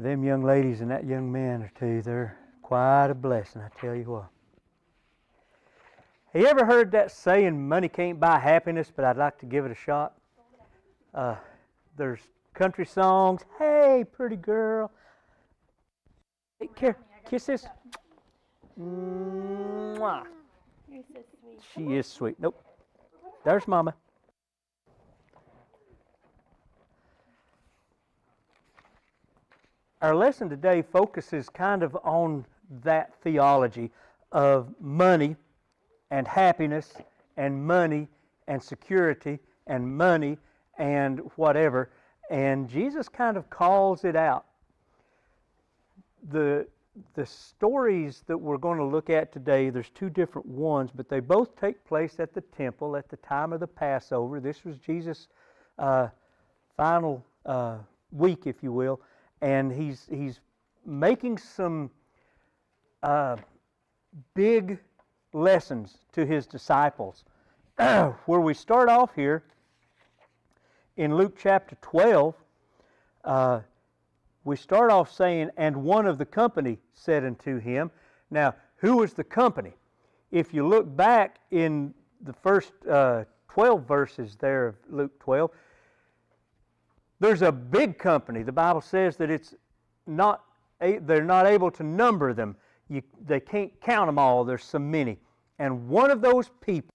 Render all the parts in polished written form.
them young ladies and that young man or two, they're quite a blessing, I tell you what. Have you ever heard that saying, money can't buy happiness, but I'd like to give it a shot? There's country songs, hey, pretty girl. Take care. Kisses. Mwah. You're so sweet. She is sweet. Nope. There's Mama. Our lesson today focuses kind of on that theology of money and happiness and money and security and money and whatever. And Jesus kind of calls it out. The stories that we're going to look at today, there's two different ones, but they both take place at the temple at the time of the Passover. This was Jesus' final week, if you will. And he's making some big lessons to his disciples. Where we start off here in Luke chapter 12, we start off saying, and one of the company said unto him. Now, who was the company? If you look back in the first 12 verses there of Luke 12, there's a big company. The Bible says that they're not able to number them. They can't count them all. There's so many. And one of those people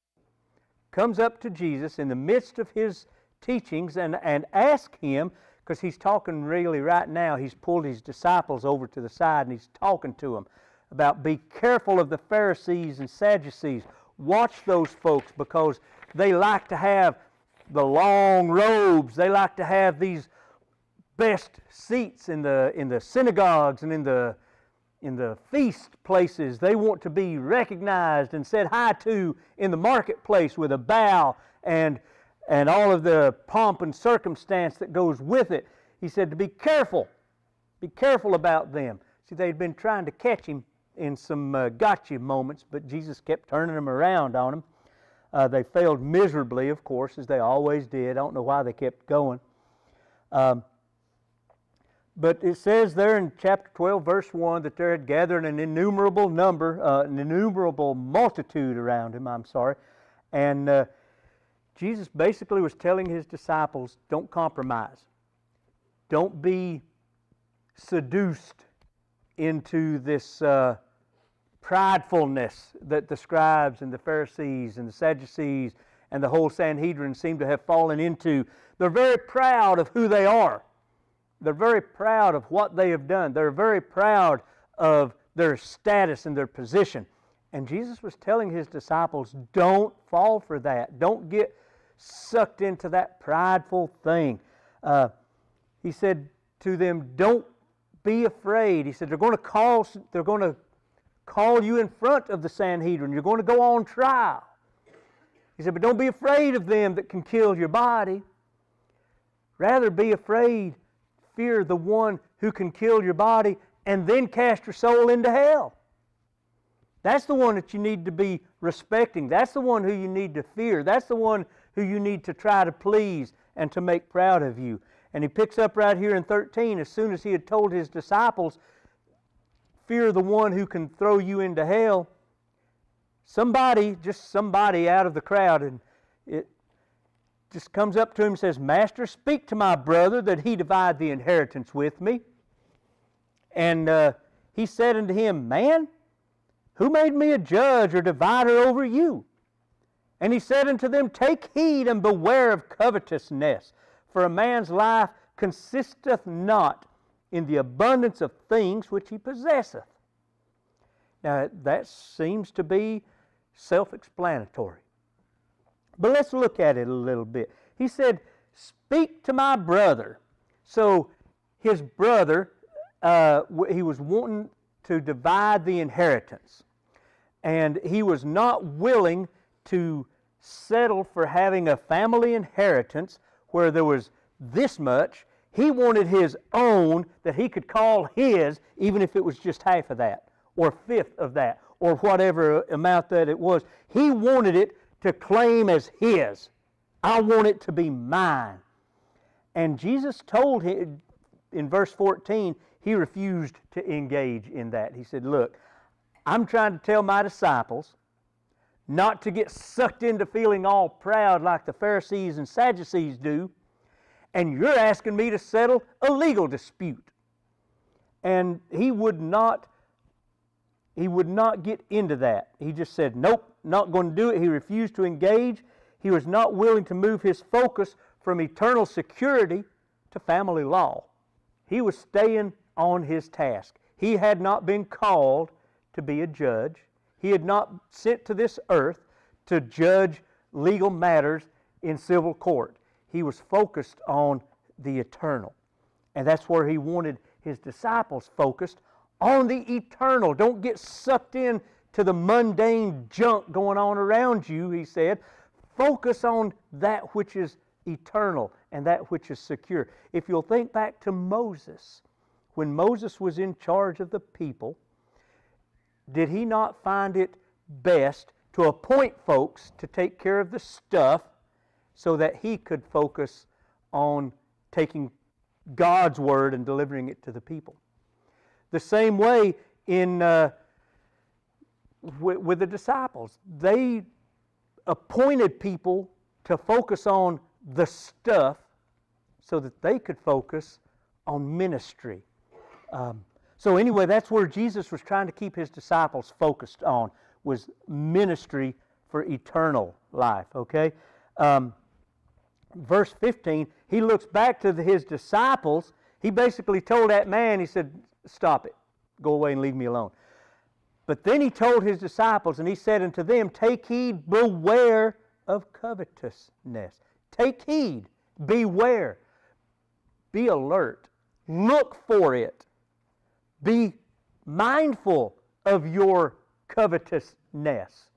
comes up to Jesus in the midst of his teachings and asks him, because he's talking really right now, he's pulled his disciples over to the side and he's talking to them about be careful of the Pharisees and Sadducees. Watch those folks because they like to have the long robes. They like to have these best seats in the synagogues and in the feast places. They want to be recognized and said hi to in the marketplace with a bow and all of the pomp and circumstance that goes with it. He said to be careful about them. See, they'd been trying to catch him in some gotcha moments, but Jesus kept turning them around on them. They failed miserably, of course, as they always did. I don't know why they kept going. But it says there in chapter 12, verse 1, that there had gathered an innumerable multitude around him, And Jesus basically was telling his disciples, don't compromise. Don't be seduced into this pridefulness that the scribes and the Pharisees and the Sadducees and the whole Sanhedrin seem to have fallen into. They're very proud of who they are. They're very proud of what they have done. They're very proud of their status and their position. And Jesus was telling his disciples, don't fall for that. Don't get sucked into that prideful thing. He said to them, don't be afraid. He said, they're going to call you in front of the Sanhedrin. You're going to go on trial. He said, but don't be afraid of them that can kill your body. Rather be afraid, fear the one who can kill your body and then cast your soul into hell. That's the one that you need to be respecting. That's the one who you need to fear. That's the one who you need to try to please and to make proud of you. And he picks up right here in 13, as soon as he had told his disciples, fear the one who can throw you into hell. Somebody out of the crowd, and it just comes up to him and says, Master, speak to my brother that he divide the inheritance with me. And he said unto him, Man, who made me a judge or divider over you? And he said unto them, Take heed and beware of covetousness, for a man's life consisteth not in the abundance of things which he possesseth. Now, that seems to be self-explanatory. But let's look at it a little bit. He said, Speak to my brother. So, his brother, he was wanting to divide the inheritance. And he was not willing to settle for having a family inheritance where there was this much. He wanted his own that he could call his, even if it was just half of that, or a fifth of that, or whatever amount that it was. He wanted it to claim as his. I want it to be mine. And Jesus told him, in verse 14, he refused to engage in that. He said, look, I'm trying to tell my disciples not to get sucked into feeling all proud like the Pharisees and Sadducees do, and you're asking me to settle a legal dispute. And he would not get into that. He just said, nope, not going to do it. He refused to engage. He was not willing to move his focus from eternal security to family law. He was staying on his task. He had not been called to be a judge. He had not sent to this earth to judge legal matters in civil court. He was focused on the eternal. And that's where he wanted his disciples focused on the eternal. Don't get sucked in to the mundane junk going on around you, he said. Focus on that which is eternal and that which is secure. If you'll think back to Moses, when Moses was in charge of the people, did he not find it best to appoint folks to take care of the stuff so that he could focus on taking God's word and delivering it to the people? The same way with the disciples. They appointed people to focus on the stuff so that they could focus on ministry. So anyway, that's where Jesus was trying to keep his disciples focused on, was ministry for eternal life, okay? Verse 15, he looks back to his disciples. He basically told that man, he said, stop it. Go away and leave me alone. But then he told his disciples, and he said unto them, take heed, beware of covetousness. Take heed, beware, be alert, look for it. Be mindful of your covetousness.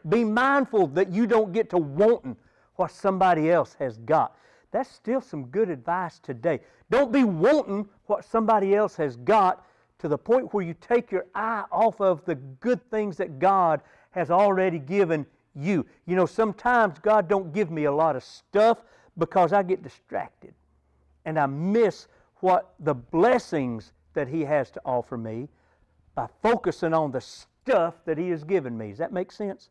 Be mindful that you don't get to wanting what somebody else has got. That's still some good advice today. Don't be wanting what somebody else has got to the point where you take your eye off of the good things that God has already given you. You know, sometimes God don't give me a lot of stuff because I get distracted and I miss what the blessings that he has to offer me by focusing on the stuff that he has given me. Does that make sense?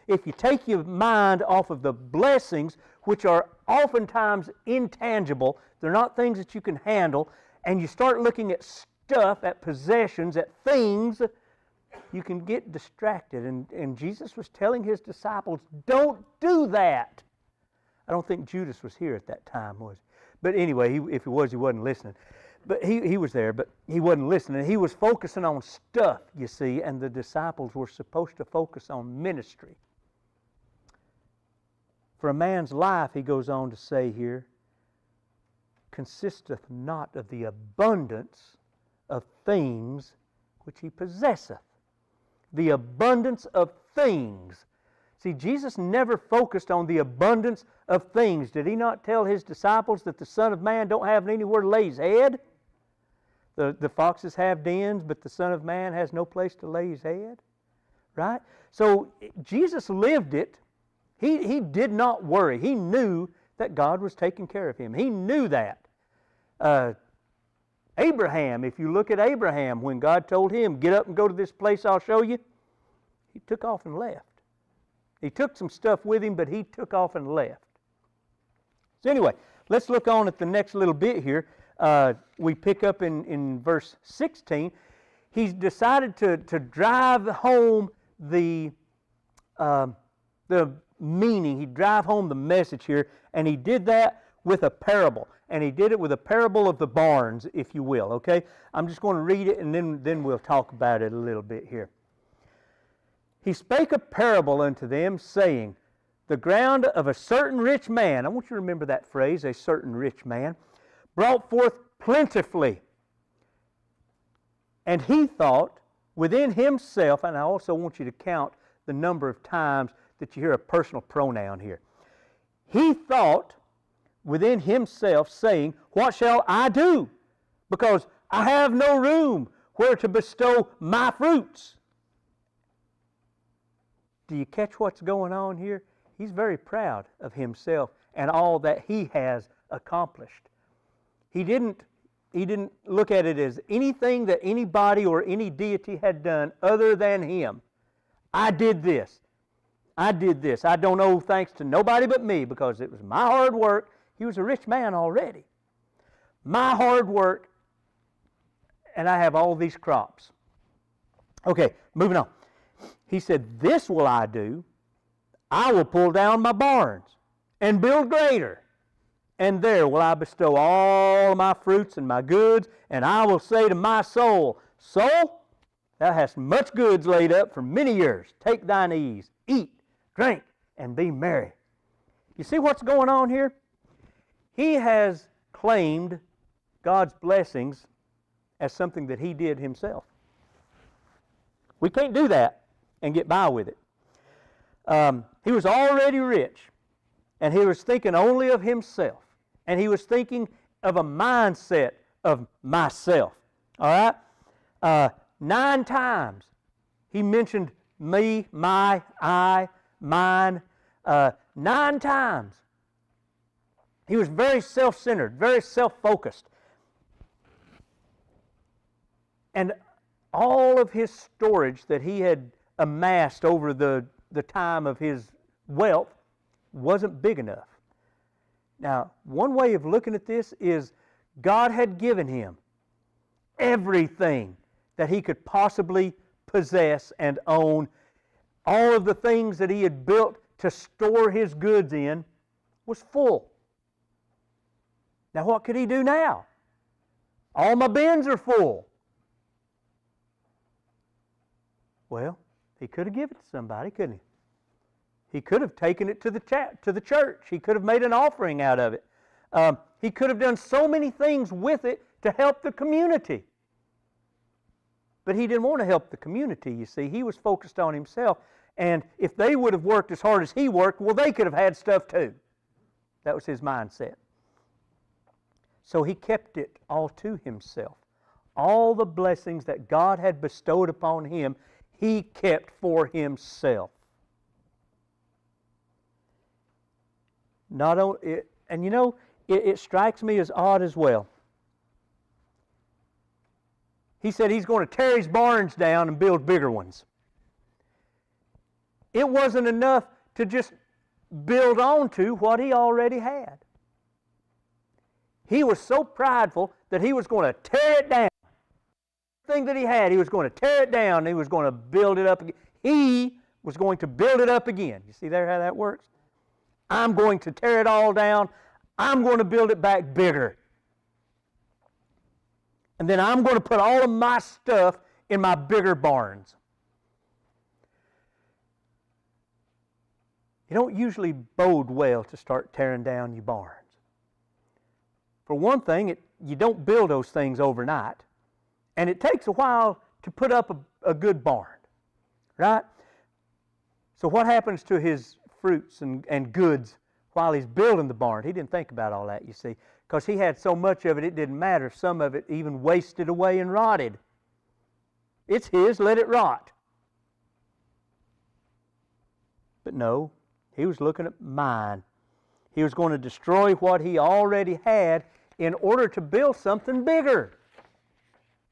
If you take your mind off of the blessings, which are oftentimes intangible, they're not things that you can handle, and you start looking at stuff, at possessions, at things, you can get distracted. And Jesus was telling his disciples, don't do that. I don't think Judas was here at that time, was he? But anyway, if he was, he wasn't listening. But he was there, but he wasn't listening. He was focusing on stuff, you see, and the disciples were supposed to focus on ministry. For a man's life, he goes on to say here, consisteth not of the abundance of things which he possesseth. The abundance of things. See, Jesus never focused on the abundance of things. Did he not tell his disciples that the Son of Man don't have anywhere to lay his head? The foxes have dens, but the Son of Man has no place to lay his head. Right? So Jesus lived it. He did not worry. He knew that God was taking care of him. He knew that. Abraham, if you look at Abraham, when God told him, get up and go to this place I'll show you, he took off and left. He took some stuff with him, but he took off and left. So anyway, let's look on at the next little bit here. We pick up in verse 16. He's decided to drive home the meaning. He drive home the message here, and he did that with a parable. And he did it with a parable of the barns, if you will, okay? I'm just going to read it, and then we'll talk about it a little bit here. He spake a parable unto them, saying, the ground of a certain rich man, I want you to remember that phrase, a certain rich man, brought forth plentifully. And he thought within himself, and I also want you to count the number of times that you hear a personal pronoun here. He thought within himself, saying, what shall I do? Because I have no room where to bestow my fruits. Do you catch what's going on here? He's very proud of himself and all that he has accomplished. He didn't He didn't look at it as anything that anybody or any deity had done other than him. I did this. I did this. I don't owe thanks to nobody but me because it was my hard work. He was a rich man already. My hard work, and I have all these crops. Okay, moving on. He said, this will I do. I will pull down my barns and build greater. And there will I bestow all my fruits and my goods, and I will say to my soul, Soul, thou hast much goods laid up for many years. Take thine ease, eat, drink, and be merry. You see what's going on here? He has claimed God's blessings as something that he did himself. We can't do that and get by with it. He was already rich, and he was thinking only of himself. And he was thinking of a mindset of myself. All right? 9 times he mentioned me, my, I, mine. 9 times. He was very self-centered, very self-focused. And all of his storage that he had amassed over the time of his wealth wasn't big enough. Now, one way of looking at this is God had given him everything that he could possibly possess and own. All of the things that he had built to store his goods in was full. Now, what could he do now? All my bins are full. Well, he could have given it to somebody, couldn't he? He could have taken it to the church. He could have made an offering out of it. He could have done so many things with it to help the community. But he didn't want to help the community, you see. He was focused on himself. And if they would have worked as hard as he worked, well, they could have had stuff too. That was his mindset. So he kept it all to himself. All the blessings that God had bestowed upon him, he kept for himself. Not only, and you know, it strikes me as odd as well. He said he's going to tear his barns down and build bigger ones. It wasn't enough to just build onto what he already had. He was so prideful that he was going to tear it down. Everything that he had, he was going to tear it down and he was going to build it up again. He was going to build it up again. You see there how that works? I'm going to tear it all down. I'm going to build it back bigger. And then I'm going to put all of my stuff in my bigger barns. You don't usually bode well to start tearing down your barns. For one thing, you don't build those things overnight. And it takes a while to put up a good barn. Right? So what happens to his fruits and goods while he's building the barn? He didn't think about all that, you see. Because he had so much of it, it didn't matter if some of it even wasted away and rotted. It's his, let it rot. But no, he was looking at mine. He was going to destroy what he already had in order to build something bigger.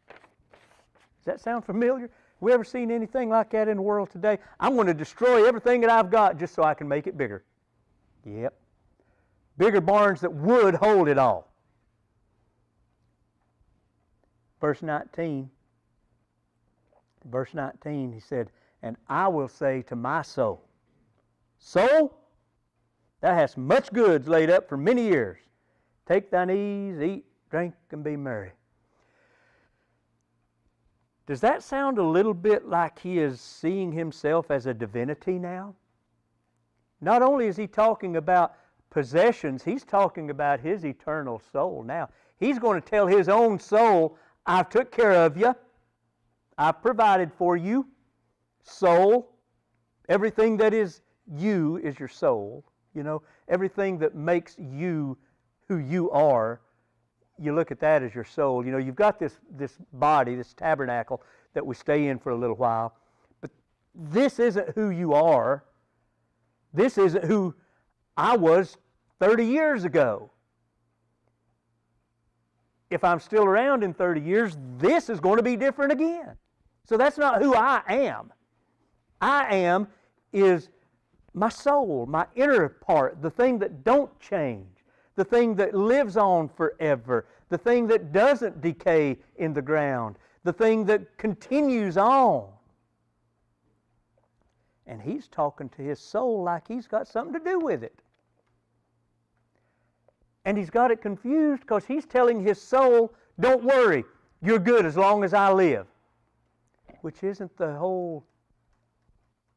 Does that sound familiar? We ever seen anything like that in the world today? I'm going to destroy everything that I've got just so I can make it bigger. Yep. Bigger barns that would hold it all. Verse 19, he said, and I will say to my soul, Soul, thou hast much goods laid up for many years. Take thine ease, eat, drink, and be merry. Does that sound a little bit like he is seeing himself as a divinity now? Not only is he talking about possessions, he's talking about his eternal soul now. He's going to tell his own soul, I've took care of you. I've provided for you. Soul, everything that is you is your soul. You know, everything that makes you who you are, you look at that as your soul. You know, you've got this body, this tabernacle that we stay in for a little while, but this isn't who you are. This isn't who I was 30 years ago. if I'm still around in 30 years, this is going to be different again. So that's not who I am. I am is my soul, my inner part, the thing that don't change, the thing that lives on forever, the thing that doesn't decay in the ground, the thing that continues on. And he's talking to his soul like he's got something to do with it. And he's got it confused because he's telling his soul, don't worry, you're good as long as I live. Which isn't the whole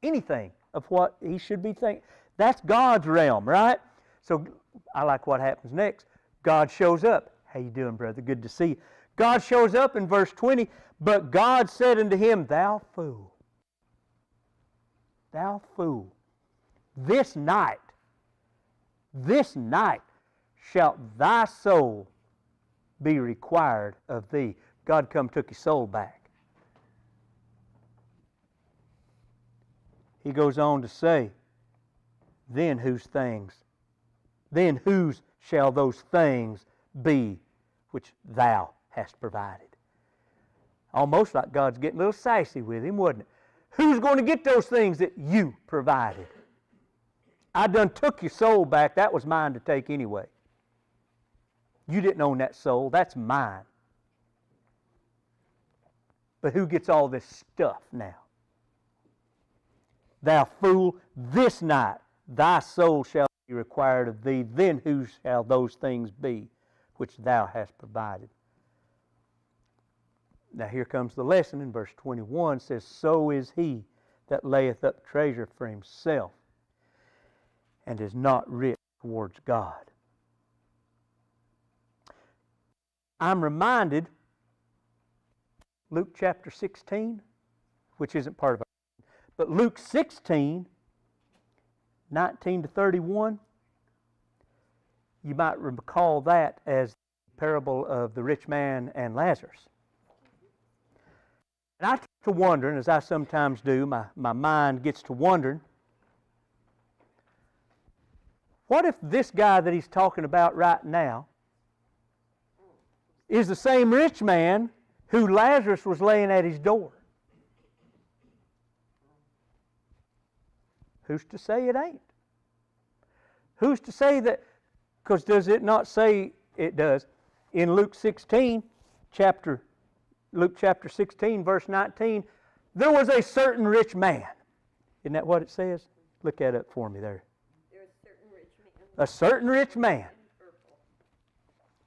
anything of what he should be thinking. That's God's realm, right? So I like what happens next. God shows up. How you doing, brother? Good to see you. God shows up in verse 20, but God said unto him, thou fool, this night shalt thy soul be required of thee. God come took his soul back. He goes on to say, then whose shall those things be which thou hast provided? Almost like God's getting a little sassy with him, wasn't it? Who's going to get those things that you provided? I done took your soul back. That was mine to take anyway. You didn't own that soul. That's mine. But who gets all this stuff now? Thou fool, this night thy soul shall be required of thee. Then whose shall those things be which thou hast provided? Now here comes the lesson in verse 21. It says, so is he that layeth up treasure for himself and is not rich towards God. I'm reminded, Luke chapter 16, which isn't part of our, but Luke 16, 19 to 31, you might recall that as the parable of the rich man and Lazarus. And I get to wondering, as I sometimes do, my mind gets to wondering, what if this guy that he's talking about right now is the same rich man who Lazarus was laying at his door? Who's to say it ain't? Who's to say that? Because does it not say it does? In Luke 16, Luke chapter 16, verse 19, there was a certain rich man. Isn't that what it says? Look at it for me there. There's a certain rich man. A certain rich man.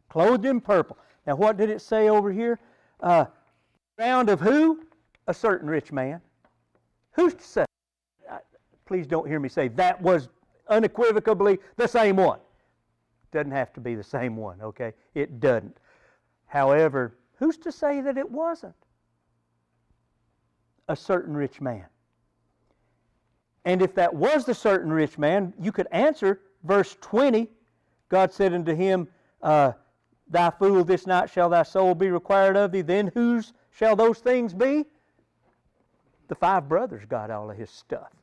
Clothed in purple. Now what did it say over here? Found of who? A certain rich man. Who's to say? Please don't hear me say that was unequivocally the same one. Doesn't have to be the same one, okay? It doesn't. However, who's to say that it wasn't a certain rich man? And if that was the certain rich man, you could answer verse 20. God said unto him, Thy fool, this night shall thy soul be required of thee. Then whose shall those things be? The 5 brothers got all of his stuff.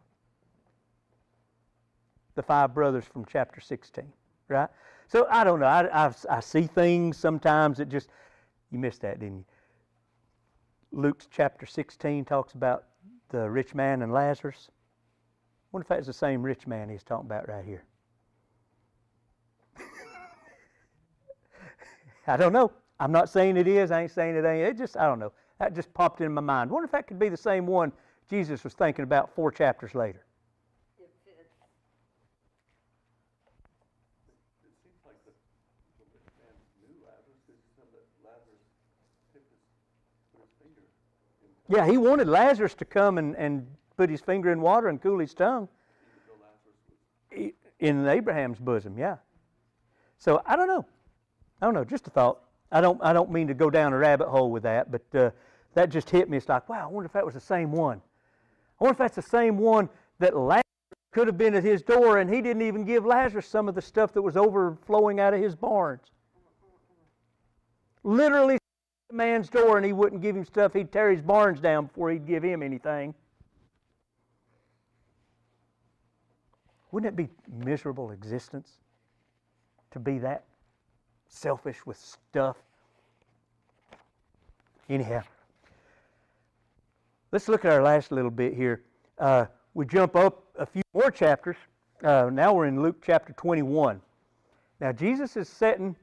The 5 brothers from chapter 16, right? So I don't know. I see things sometimes that just, you missed that, didn't you? Luke chapter 16 talks about the rich man and Lazarus. I wonder if that's the same rich man he's talking about right here. I don't know. I'm not saying it is. I ain't saying it ain't. I don't know. That just popped in my mind. I wonder if that could be the same one Jesus was thinking about 4 chapters later. Yeah, he wanted Lazarus to come and put his finger in water and cool his tongue. In Abraham's bosom, yeah. So I don't know. Just a thought. I don't mean to go down a rabbit hole with that, but that just hit me. It's like, wow, I wonder if that was the same one. I wonder if that's the same one that Lazarus could have been at his door, and he didn't even give Lazarus some of the stuff that was overflowing out of his barns. Literally, the man's door, and he wouldn't give him stuff. He'd tear his barns down before he'd give him anything. Wouldn't it be miserable existence to be that selfish with stuff Anyhow, let's look at our last little bit here. We jump up a few more chapters. Now we're in Luke chapter 21. Now Jesus is sitting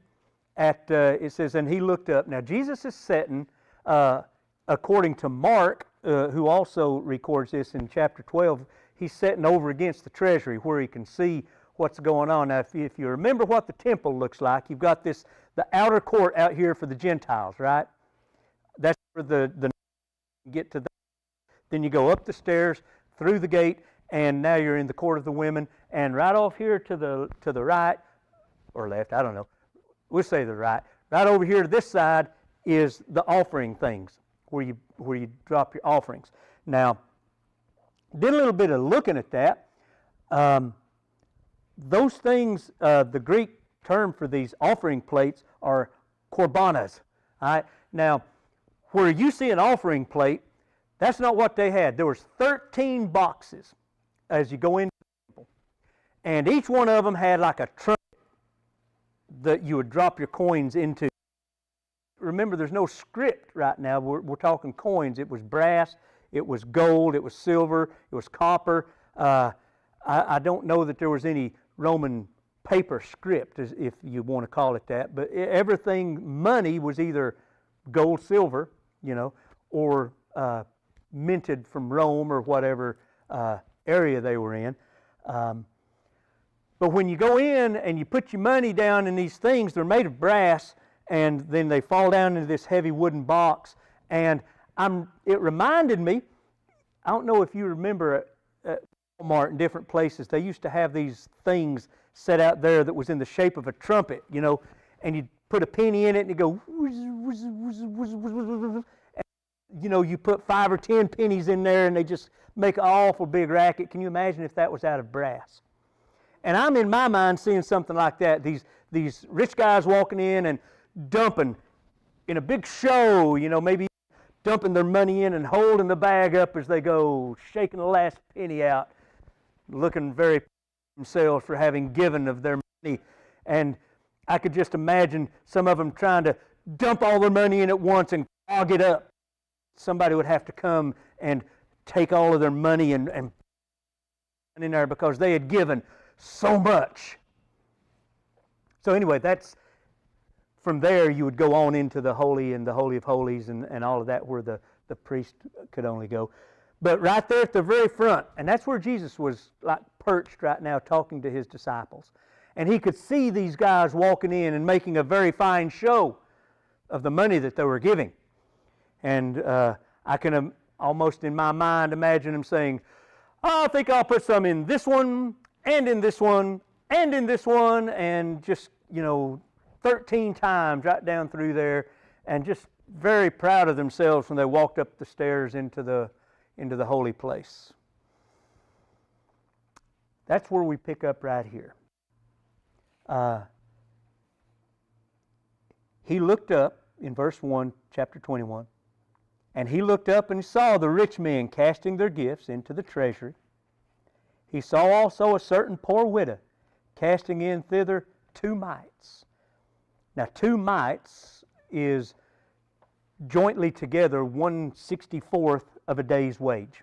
at, it says, and he looked up. Now Jesus is sitting, according to Mark, who also records this in chapter 12, he's sitting over against the treasury where he can see what's going on. Now if you remember what the temple looks like, you've got the outer court out here for the Gentiles, right? That's where the get to that. Then you go up the stairs, through the gate, and now you're in the court of the women. And right off here to the right, or left, I don't know. We'll say the right. Right over here to this side is the offering things, where you drop your offerings. Now, did a little bit of looking at that. Those things, the Greek term for these offering plates are korbanas. All right? Now, where you see an offering plate, that's not what they had. There was 13 boxes as you go into the temple. And each one of them had like a trumpet that you would drop your coins into. Remember, there's no script right now. We're talking coins. It was brass, it was gold, it was silver, it was copper. I don't know that there was any Roman paper script, if you want to call it that, but everything, money was either gold, silver, or minted from Rome or whatever area they were in. But when you go in and you put your money down in these things, they're made of brass, and then they fall down into this heavy wooden box. And it reminded me, I don't know if you remember at Walmart and different places, they used to have these things set out there that was in the shape of a trumpet, and you'd put a penny in it and it'd go, and, you put 5 or 10 pennies in there and they just make an awful big racket. Can you imagine if that was out of brass? And I'm in my mind seeing something like that. These rich guys walking in and dumping in a big show, maybe dumping their money in and holding the bag up as they go, shaking the last penny out, looking very proud of themselves for having given of their money. And I could just imagine some of them trying to dump all their money in at once and clog it up. Somebody would have to come and take all of their money and in there because they had given so much. So anyway, that's from there you would go on into the Holy and the Holy of Holies and all of that where the priest could only go. But right there at the very front, and that's where Jesus was like perched right now talking to his disciples. And he could see these guys walking in and making a very fine show of the money that they were giving. And I can almost in my mind imagine him saying, I think I'll put some in this one, and in this one, and in this one, and just, 13 times right down through there, and just very proud of themselves when they walked up the stairs into the holy place. That's where we pick up right here. He looked up in verse 1, chapter 21, and he looked up and saw the rich men casting their gifts into the treasury. He saw also a certain poor widow casting in thither 2 mites. Now 2 mites is jointly together 1/64th of a day's wage.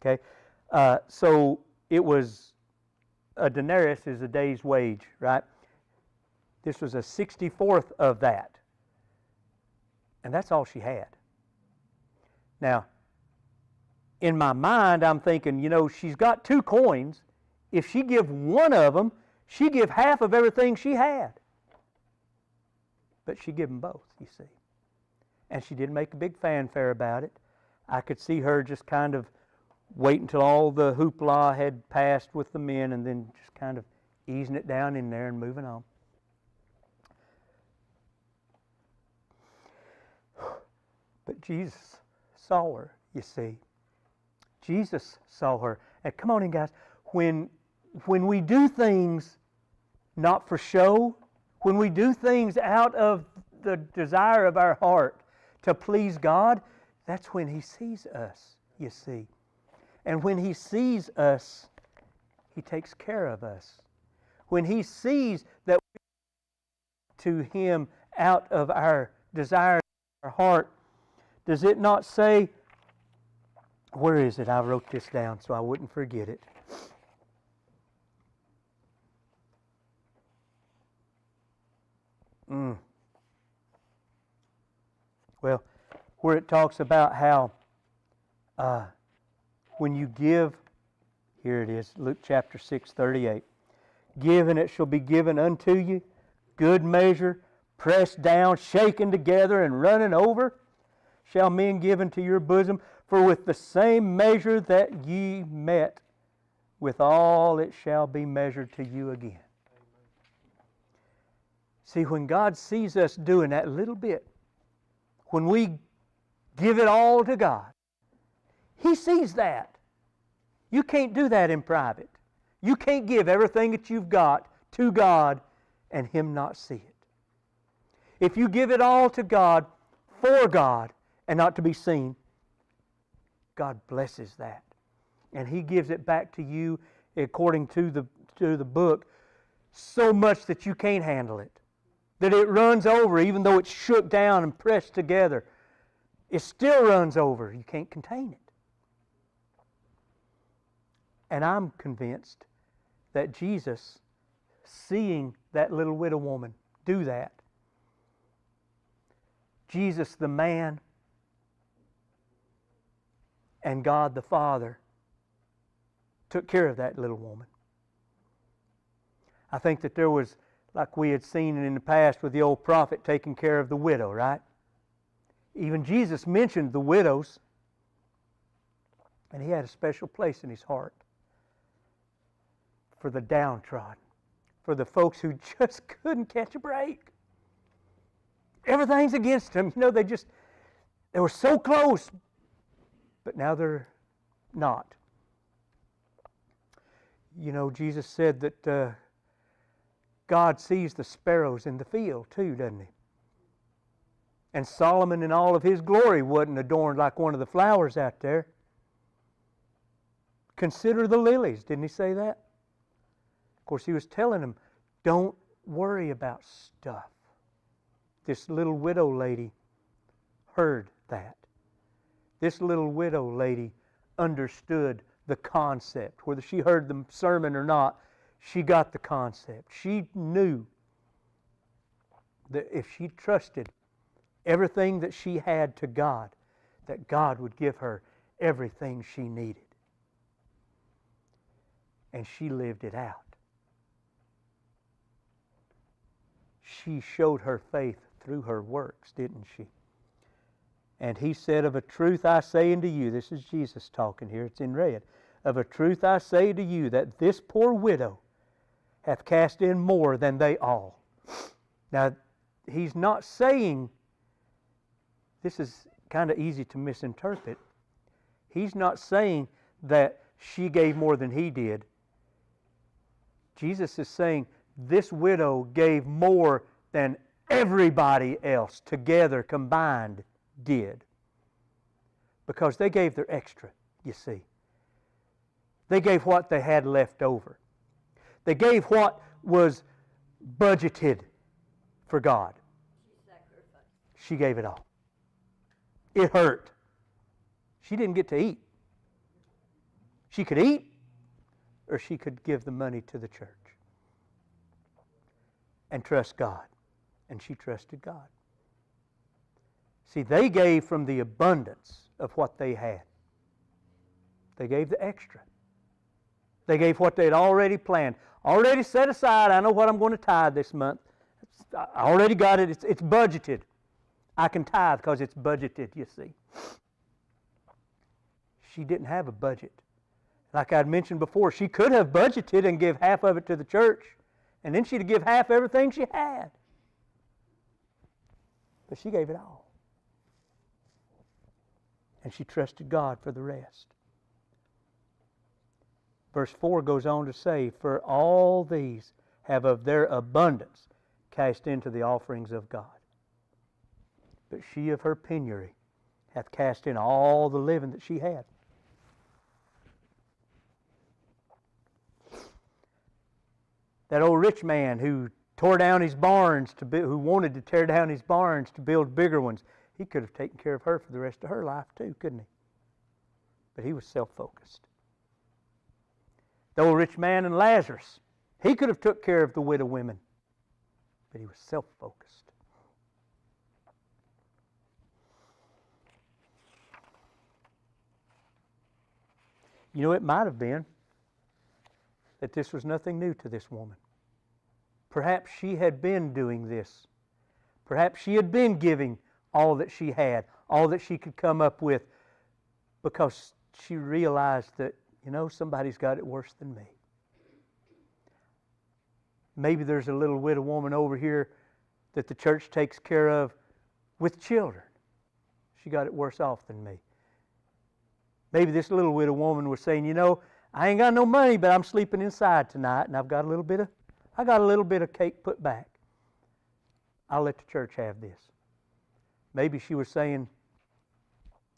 Okay, so it was a denarius is a day's wage, right? This was a 64th of that, and that's all she had. Now, in my mind, I'm thinking, she's got 2 coins. If she give one of them, she give half of everything she had. But she give them both, you see. And she didn't make a big fanfare about it. I could see her just kind of wait until all the hoopla had passed with the men and then just kind of easing it down in there and moving on. But Jesus saw her, you see. Jesus saw her. And come on in, guys. When we do things not for show, when we do things out of the desire of our heart to please God, that's when He sees us, you see. And when He sees us, He takes care of us. When He sees that we to Him out of our desire, our heart, Does it not say, where is it? I wrote this down so I wouldn't forget it. Well, where it talks about how when you give, here it is, Luke chapter 6:38. Give and it shall be given unto you, good measure, pressed down, shaken together, and running over, shall men give into your bosom. For with the same measure that ye met, withal it shall be measured to you again. See, when God sees us doing that little bit, when we give it all to God, He sees that. You can't do that in private. You can't give everything that you've got to God and Him not see it. If you give it all to God, for God, and not to be seen, God blesses that. And He gives it back to you according to the book so much that you can't handle it. That it runs over, even though it's shook down and pressed together. It still runs over. You can't contain it. And I'm convinced that Jesus, seeing that little widow woman do that, Jesus the man and God the Father took care of that little woman. I think that there was, like we had seen in the past with the old prophet taking care of the widow, right? Even Jesus mentioned the widows, and He had a special place in His heart for the downtrodden, for the folks who just couldn't catch a break. Everything's against them. You know, they were so close, but now they're not. You know, Jesus said that God sees the sparrows in the field too, doesn't He? And Solomon in all of his glory wasn't adorned like one of the flowers out there. Consider the lilies. Didn't He say that? Of course, He was telling them, don't worry about stuff. This little widow lady heard that. This little widow lady understood the concept. Whether she heard the sermon or not, she got the concept. She knew that if she trusted everything that she had to God, that God would give her everything she needed. And she lived it out. She showed her faith through her works, didn't she? And He said, of a truth I say unto you, this is Jesus talking here, it's in red. Of a truth I say to you, that this poor widow hath cast in more than they all. Now, He's not saying, this is kind of easy to misinterpret. He's not saying that she gave more than he did. Jesus is saying this widow gave more than everybody else together combined did. Because they gave their extra, you see. They gave what they had left over. They gave what was budgeted for God. She gave it all. It hurt. She didn't get to eat. She could eat, or she could give the money to the church and trust God. And she trusted God. See, they gave from the abundance of what they had. They gave the extra. They gave what they had already planned, already set aside. I know what I'm going to tithe this month. I already got it. It's budgeted. I can tithe because it's budgeted, you see. She didn't have a budget. Like I'd mentioned before, she could have budgeted and give half of it to the church, and then she'd give half everything she had. But she gave it all. And she trusted God for the rest. Verse 4 goes on to say, for all these have of their abundance cast into the offerings of God. But she of her penury hath cast in all the living that she had. That old rich man who tore down his barns who wanted to tear down his barns to build bigger ones. He could have taken care of her for the rest of her life too, couldn't he? But he was self-focused. The old rich man and Lazarus, he could have took care of the widow women, but he was self-focused. You know, it might have been that this was nothing new to this woman. Perhaps she had been doing this. Perhaps she had been giving all that she had, all that she could come up with, because she realized that, you know, somebody's got it worse than me. Maybe there's a little widow woman over here that the church takes care of with children. She got it worse off than me. Maybe this little widow woman was saying, you know, I ain't got no money, but I'm sleeping inside tonight, and I've got a little bit of cake put back. I'll let the church have this. Maybe she was saying,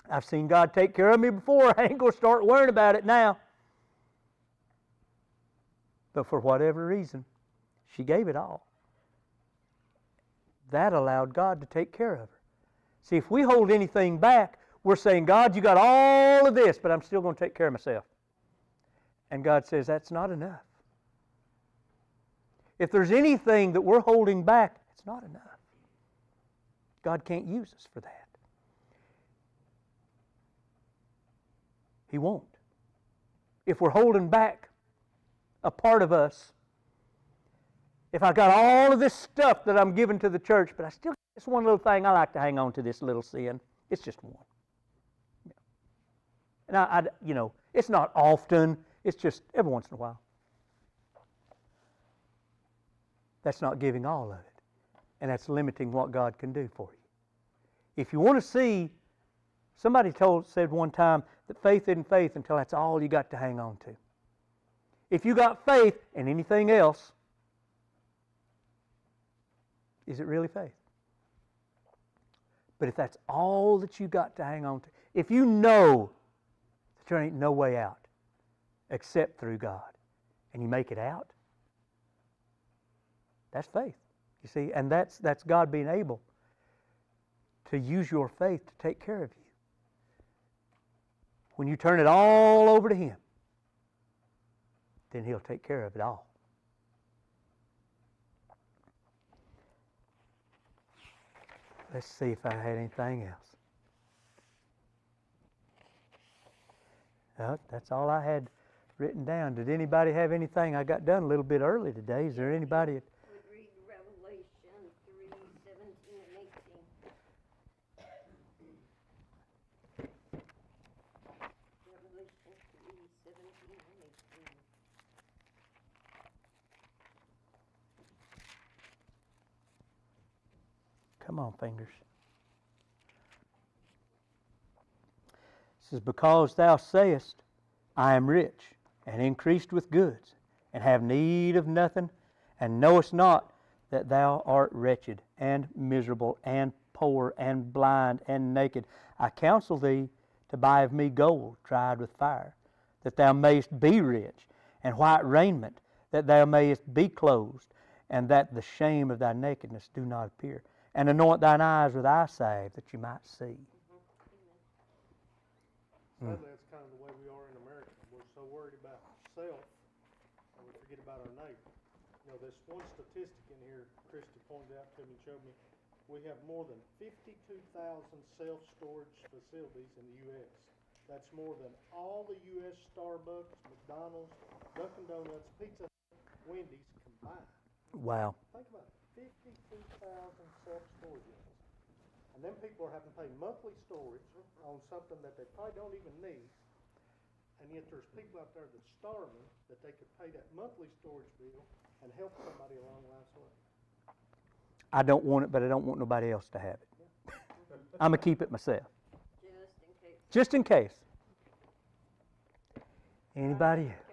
I've seen God take care of me before. I ain't going to start worrying about it now. But for whatever reason, she gave it all. That allowed God to take care of her. See, if we hold anything back, we're saying, God, you got all of this, but I'm still going to take care of myself. And God says, that's not enough. If there's anything that we're holding back, it's not enough. God can't use us for that. He won't. If we're holding back a part of us, if I got all of this stuff that I'm giving to the church, but I still got this one little thing, I like to hang on to this little sin. It's just one. And you know, it's not often. It's just every once in a while. That's not giving all of it. And that's limiting what God can do for you. If you want to see, somebody said one time that faith isn't faith until that's all you got to hang on to. If you got faith and anything else, is it really faith? But if that's all that you got to hang on to, if you know that there ain't no way out except through God, and you make it out, that's faith. You see, and that's God being able to use your faith to take care of you. When you turn it all over to Him, then He'll take care of it all. Let's see if I had anything else. That's all I had written down. Did anybody have anything? I got done a little bit early today. Is there anybody? Would read Revelation 3:17 and 18. Revelation 3:17 and 18. Come on, fingers. It says, because thou sayest, I am rich, and increased with goods, and have need of nothing, and knowest not that thou art wretched, and miserable, and poor, and blind, and naked. I counsel thee to buy of me gold tried with fire, that thou mayest be rich, and white raiment, that thou mayest be clothed, and that the shame of thy nakedness do not appear. And anoint thine eyes with eye salve, that you might see. Sadly, that's kind of the way we are in America. We're so worried about self, and we forget about our neighbor. You know, there's one statistic in here Christy pointed out to me and showed me. We have more than 52,000 self-storage facilities in the U.S. That's more than all the U.S. Starbucks, McDonald's, Dunkin' Donuts, Pizza Hut, Wendy's combined. Wow. Think about it, 52,000 self-storage units. And then people are having to pay monthly storage on something that they probably don't even need. And yet there's people out there that's starving that they could pay that monthly storage bill and help somebody along life's way. I don't want it, but I don't want nobody else to have it. I'm going to keep it myself. Just in case. Just in case. Anybody else?